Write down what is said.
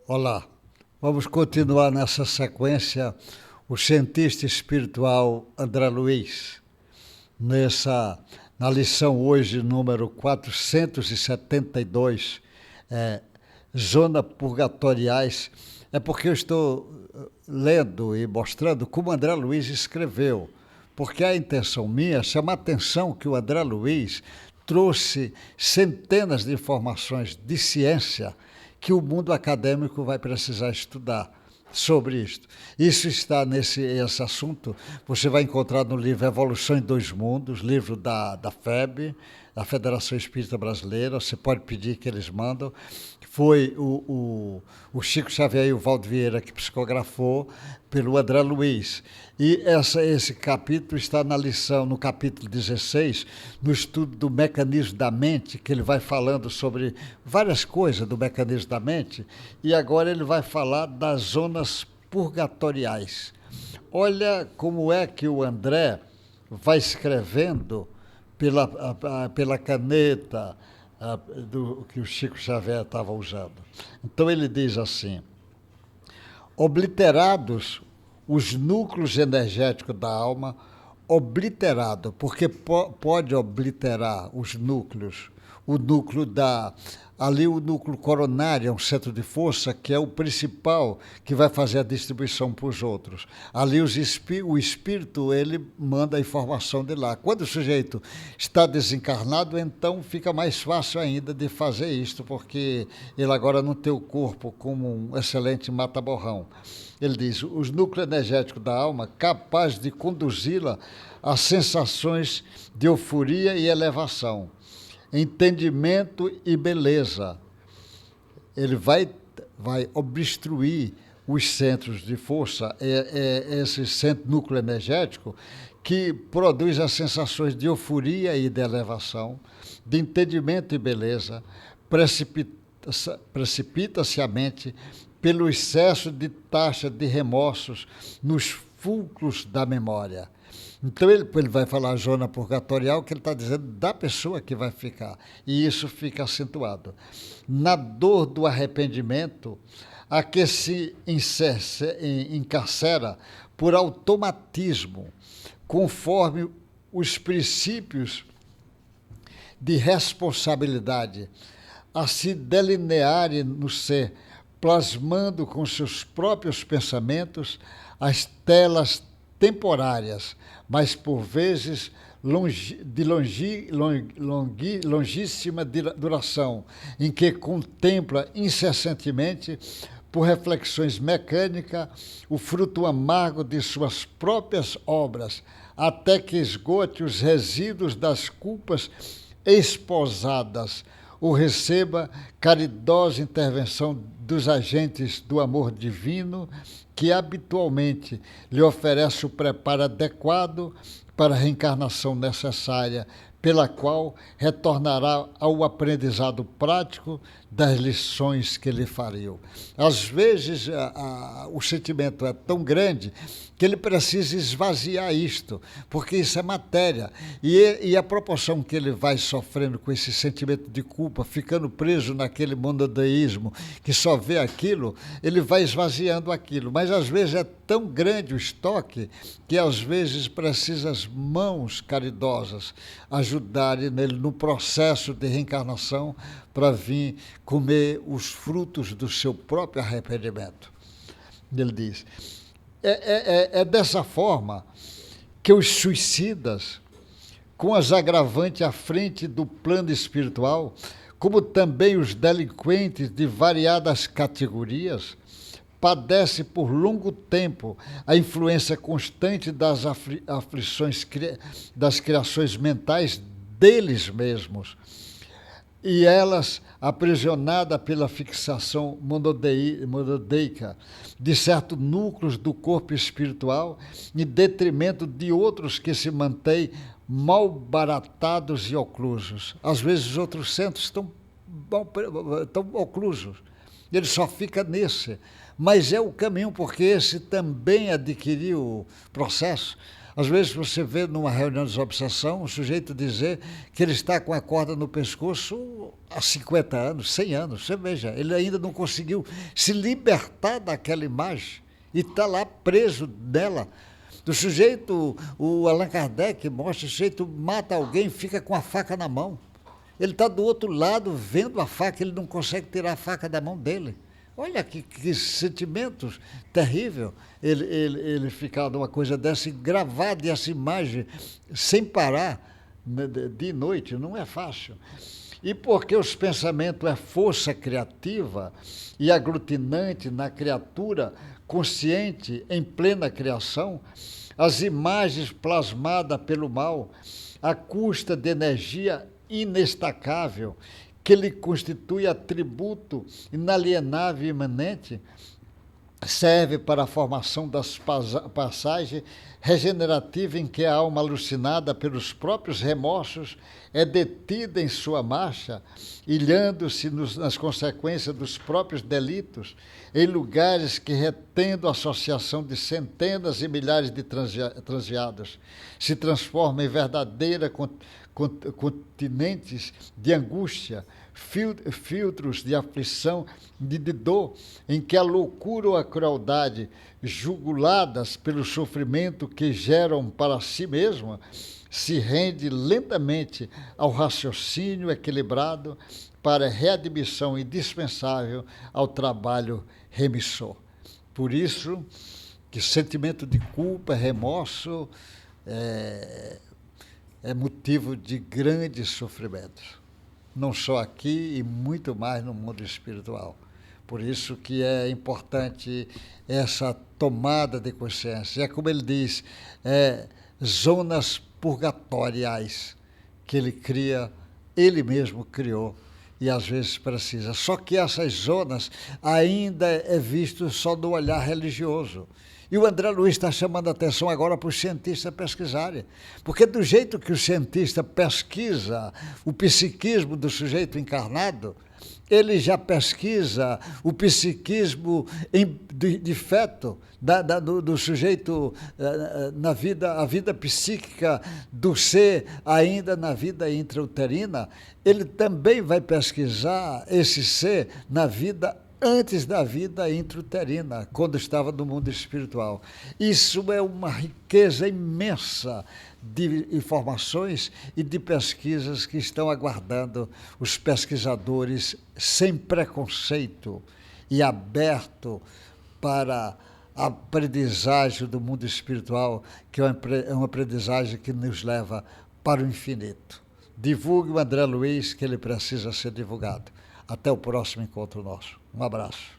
Olá, vamos continuar nessa sequência o cientista espiritual André Luiz. Na lição hoje, número 472, Zona Purgatoriais, é porque eu estou lendo e mostrando como André Luiz escreveu, porque a intenção minha é chamar a atenção que o André Luiz trouxe centenas de informações de ciência que o mundo acadêmico vai precisar estudar sobre isto. Isso está esse assunto, você vai encontrar no livro Evolução em Dois Mundos, livro da FEB, da Federação Espírita Brasileira, você pode pedir que eles mandam. Foi o Chico Xavier e o Valdo Vieira que psicografou pelo André Luiz. E esse capítulo está na lição, no capítulo 16, no estudo do mecanismo da mente, que ele vai falando sobre várias coisas do mecanismo da mente, e agora ele vai falar das zonas purgatoriais. Olha como é que o André vai escrevendo pela caneta que o Chico Xavier estava usando. Então ele diz assim: obliterados os núcleos energéticos da alma, obliterado, porque pode obliterar os núcleos, o núcleo o núcleo coronário é um centro de força que é o principal que vai fazer a distribuição para os outros. Ali o espírito, ele manda a informação de lá. Quando o sujeito está desencarnado, então fica mais fácil ainda de fazer isto, porque ele agora não tem o corpo como um excelente mata-borrão. Ele diz, os núcleos energéticos da alma capazes de conduzi-la a sensações de euforia e elevação, entendimento e beleza. Ele vai obstruir os centros de força, esse centro núcleo energético que produz as sensações de euforia e de elevação, de entendimento e beleza, precipita-se a mente pelo excesso de taxa de remorsos nos fulcros da memória. Então ele vai falar a zona purgatorial, que ele está dizendo da pessoa que vai ficar, e isso fica acentuado. Na dor do arrependimento, a que se encarcera por automatismo, conforme os princípios de responsabilidade, a se delinearem no ser, plasmando com seus próprios pensamentos as telas temporárias, mas por vezes de longíssima duração, em que contempla incessantemente, por reflexões mecânicas, o fruto amargo de suas próprias obras, até que esgote os resíduos das culpas esposadas, ou receba caridosa intervenção dos agentes do amor divino, que habitualmente lhe oferece o preparo adequado para a reencarnação necessária, pela qual retornará ao aprendizado prático das lições que lhe fariam. Às vezes, o sentimento é tão grande que ele precisa esvaziar isto, porque isso é matéria. E a proporção que ele vai sofrendo com esse sentimento de culpa, ficando preso naquele monodeísmo, que só vê aquilo, ele vai esvaziando aquilo. Mas, às vezes, é tão grande o estoque que, às vezes, precisa as mãos caridosas ajudarem nele no processo de reencarnação para vir comer os frutos do seu próprio arrependimento. Ele diz, é dessa forma que os suicidas, com as agravantes à frente do plano espiritual, como também os delinquentes de variadas categorias, padecem por longo tempo a influência constante das aflições das criações mentais deles mesmos, e elas aprisionadas pela fixação monodeica de certos núcleos do corpo espiritual, em detrimento de outros que se mantêm malbaratados e oclusos. Às vezes os outros centros estão oclusos, ele só fica nesse, mas é o caminho, porque esse também adquiriu processo. Às vezes você vê numa reunião de desobsessão o sujeito dizer que ele está com a corda no pescoço há 50 anos, 100 anos. Você veja, ele ainda não conseguiu se libertar daquela imagem e está lá preso nela. Do sujeito, o Allan Kardec mostra, o sujeito mata alguém e fica com a faca na mão. Ele está do outro lado vendo a faca, ele não consegue tirar a faca da mão dele. Olha que sentimentos terrível ele ficar numa coisa dessa e gravar dessa imagem sem parar de noite, não é fácil. E porque os pensamentos é força criativa e aglutinante na criatura consciente em plena criação, as imagens plasmadas pelo mal, à custa de energia inestacável, que lhe constitui atributo inalienável e imanente, serve para a formação das passagens regenerativas em que a alma alucinada pelos próprios remorsos é detida em sua marcha, ilhando-se nas consequências dos próprios delitos, em lugares que, retendo a associação de centenas e milhares de transviados, se transforma em verdadeira continentes de angústia, filtros de aflição, de dor, em que a loucura ou a crueldade, juguladas pelo sofrimento que geram para si mesma, se rende lentamente ao raciocínio equilibrado para readmissão indispensável ao trabalho remissor. Por isso que sentimento de culpa, remorso, é motivo de grandes sofrimentos, não só aqui e muito mais no mundo espiritual. Por isso que é importante essa tomada de consciência. É como ele diz, zonas purgatoriais que ele cria, ele mesmo criou, e às vezes precisa. Só que essas zonas ainda é visto só do olhar religioso. E o André Luiz está chamando a atenção agora para os cientistas pesquisarem. Porque do jeito que o cientista pesquisa o psiquismo do sujeito encarnado, ele já pesquisa o psiquismo de feto do sujeito na vida, a vida psíquica do ser ainda na vida intrauterina. Ele também vai pesquisar esse ser na vida antes da vida intrauterina, quando estava no mundo espiritual. Isso é uma riqueza imensa de informações e de pesquisas que estão aguardando os pesquisadores sem preconceito e aberto para a aprendizagem do mundo espiritual, que é uma aprendizagem que nos leva para o infinito. Divulgue o André Luiz, que ele precisa ser divulgado. Até o próximo encontro nosso. Um abraço.